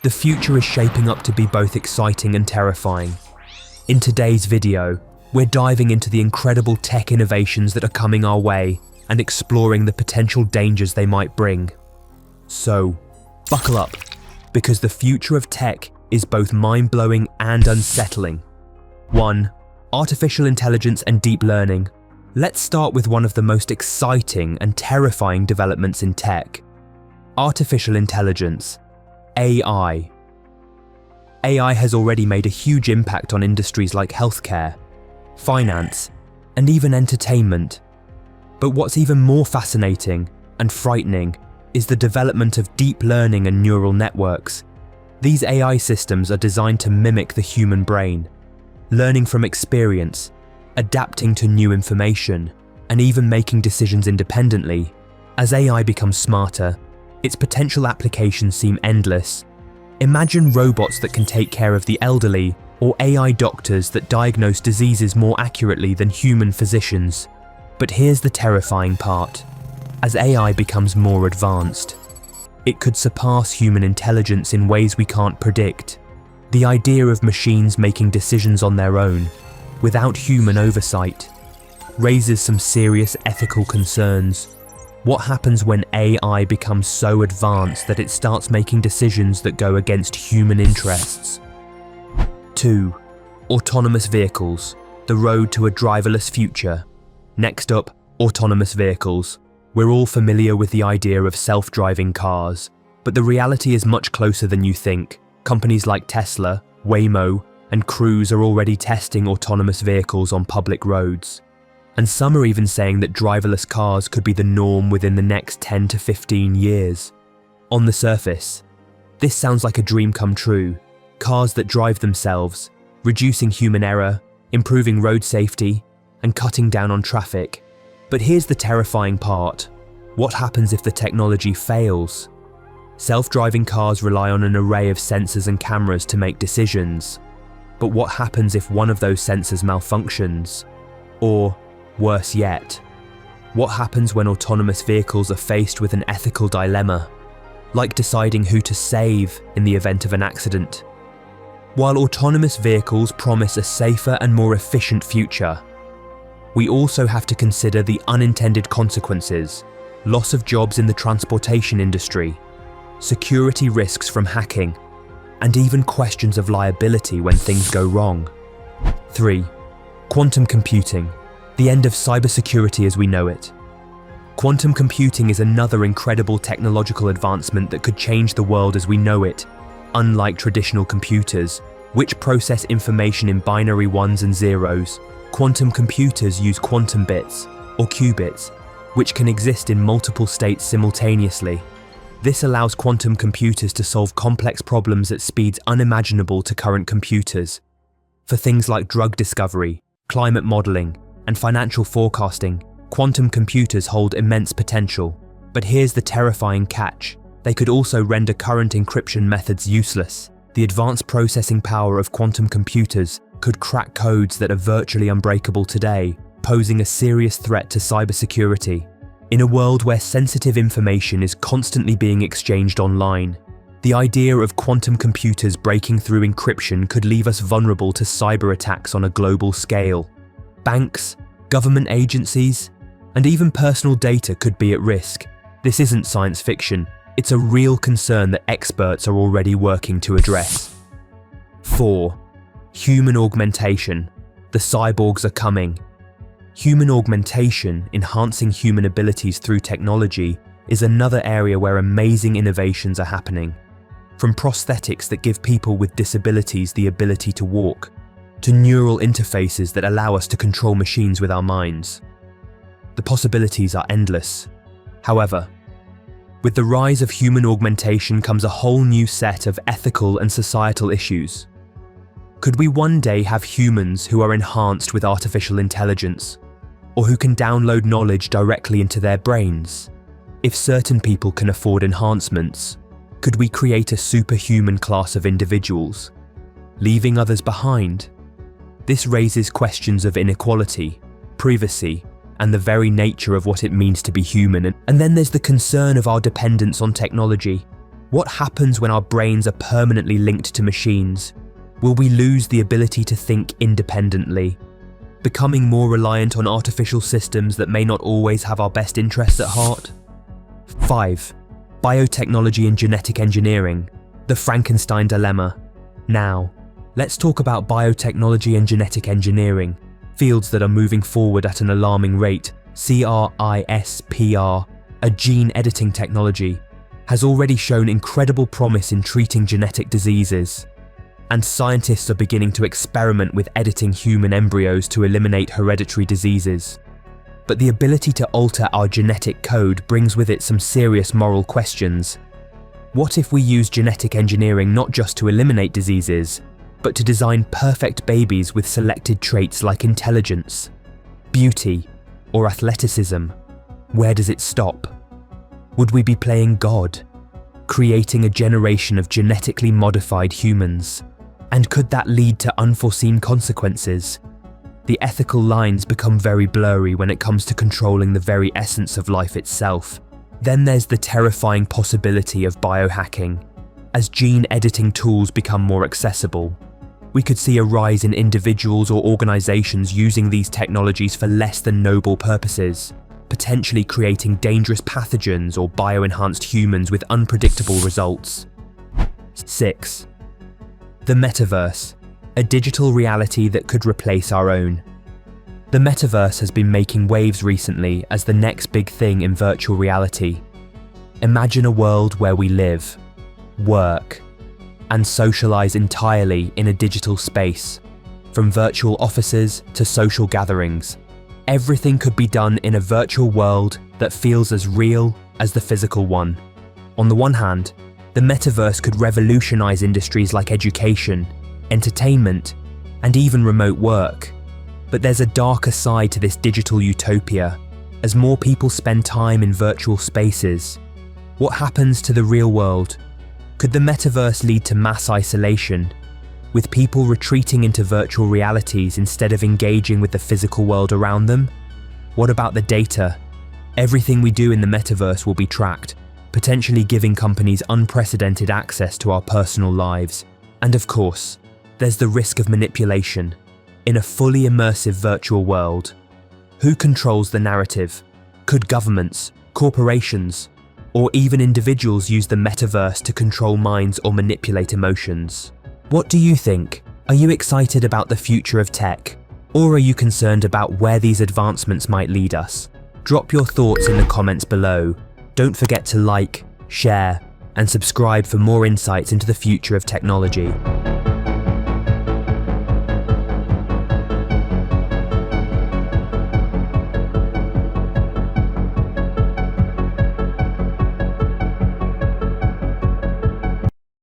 The future is shaping up to be both exciting and terrifying. In today's video, we're diving into the incredible tech innovations that are coming our way and exploring the potential dangers they might bring. So, buckle up, because the future of tech is both mind-blowing and unsettling. 1. Artificial intelligence and deep learning. Let's start with one of the most exciting and terrifying developments in tech. Artificial intelligence. AI. AI has already made a huge impact on industries like healthcare, finance, and even entertainment. But what's even more fascinating and frightening is the development of deep learning and neural networks. These AI systems are designed to mimic the human brain, learning from experience, adapting to new information, and even making decisions independently. As AI becomes smarter, its potential applications seem endless. Imagine robots that can take care of the elderly, or AI doctors that diagnose diseases more accurately than human physicians. But here's the terrifying part. As AI becomes more advanced, it could surpass human intelligence in ways we can't predict. The idea of machines making decisions on their own, without human oversight, raises some serious ethical concerns. What happens when AI becomes so advanced that it starts making decisions that go against human interests? 2. Autonomous vehicles, the road to a driverless future. Next up, autonomous vehicles. We're all familiar with the idea of self-driving cars, but the reality is much closer than you think. Companies like Tesla, Waymo, and Cruise are already testing autonomous vehicles on public roads. And some are even saying that driverless cars could be the norm within the next 10 to 15 years. On the surface, this sounds like a dream come true. Cars that drive themselves, reducing human error, improving road safety, and cutting down on traffic. But here's the terrifying part. What happens if the technology fails? Self-driving cars rely on an array of sensors and cameras to make decisions. But what happens if one of those sensors malfunctions? Or, worse yet, what happens when autonomous vehicles are faced with an ethical dilemma, like deciding who to save in the event of an accident? While autonomous vehicles promise a safer and more efficient future, we also have to consider the unintended consequences: loss of jobs in the transportation industry, security risks from hacking, and even questions of liability when things go wrong. 3. Quantum computing. The end of cybersecurity as we know it. Quantum computing is another incredible technological advancement that could change the world as we know it. Unlike traditional computers, which process information in binary ones and zeros, quantum computers use quantum bits, or qubits, which can exist in multiple states simultaneously. This allows quantum computers to solve complex problems at speeds unimaginable to current computers. For things like drug discovery, climate modeling, and financial forecasting, quantum computers hold immense potential. But here's the terrifying catch. They could also render current encryption methods useless. The advanced processing power of quantum computers could crack codes that are virtually unbreakable today, posing a serious threat to cybersecurity. In a world where sensitive information is constantly being exchanged online, the idea of quantum computers breaking through encryption could leave us vulnerable to cyber attacks on a global scale. Banks, government agencies, and even personal data could be at risk. This isn't science fiction, it's a real concern that experts are already working to address. 4. Human augmentation. The cyborgs are coming. Human augmentation, enhancing human abilities through technology, is another area where amazing innovations are happening. From prosthetics that give people with disabilities the ability to walk, to neural interfaces that allow us to control machines with our minds. The possibilities are endless. However, with the rise of human augmentation comes a whole new set of ethical and societal issues. Could we one day have humans who are enhanced with artificial intelligence, or who can download knowledge directly into their brains? If certain people can afford enhancements, could we create a superhuman class of individuals, leaving others behind? This raises questions of inequality, privacy, and the very nature of what it means to be human. And then there's the concern of our dependence on technology. What happens when our brains are permanently linked to machines? Will we lose the ability to think independently, becoming more reliant on artificial systems that may not always have our best interests at heart? 5. Biotechnology and genetic engineering, the Frankenstein dilemma. Now, let's talk about biotechnology and genetic engineering, fields that are moving forward at an alarming rate. CRISPR, a gene editing technology, has already shown incredible promise in treating genetic diseases, and scientists are beginning to experiment with editing human embryos to eliminate hereditary diseases. But the ability to alter our genetic code brings with it some serious moral questions. What if we use genetic engineering not just to eliminate diseases, but to design perfect babies with selected traits like intelligence, beauty, or athleticism? Where does it stop? Would we be playing God, creating a generation of genetically modified humans? And could that lead to unforeseen consequences? The ethical lines become very blurry when it comes to controlling the very essence of life itself. Then there's the terrifying possibility of biohacking. As gene editing tools become more accessible, we could see a rise in individuals or organizations using these technologies for less than noble purposes, potentially creating dangerous pathogens or bioenhanced humans with unpredictable results. 6. The metaverse, a digital reality that could replace our own. The metaverse has been making waves recently as the next big thing in virtual reality. Imagine a world where we live, work, and socialize entirely in a digital space. From virtual offices to social gatherings, everything could be done in a virtual world that feels as real as the physical one. On the one hand, the metaverse could revolutionize industries like education, entertainment, and even remote work. But there's a darker side to this digital utopia. As more people spend time in virtual spaces, what happens to the real world? Could the metaverse lead to mass isolation, with people retreating into virtual realities instead of engaging with the physical world around them? What about the data? Everything we do in the metaverse will be tracked, potentially giving companies unprecedented access to our personal lives. And of course, there's the risk of manipulation. In a fully immersive virtual world, who controls the narrative? Could governments, corporations, or even individuals use the metaverse to control minds or manipulate emotions? What do you think? Are you excited about the future of tech? Or are you concerned about where these advancements might lead us? Drop your thoughts in the comments below. Don't forget to like, share, and subscribe for more insights into the future of technology.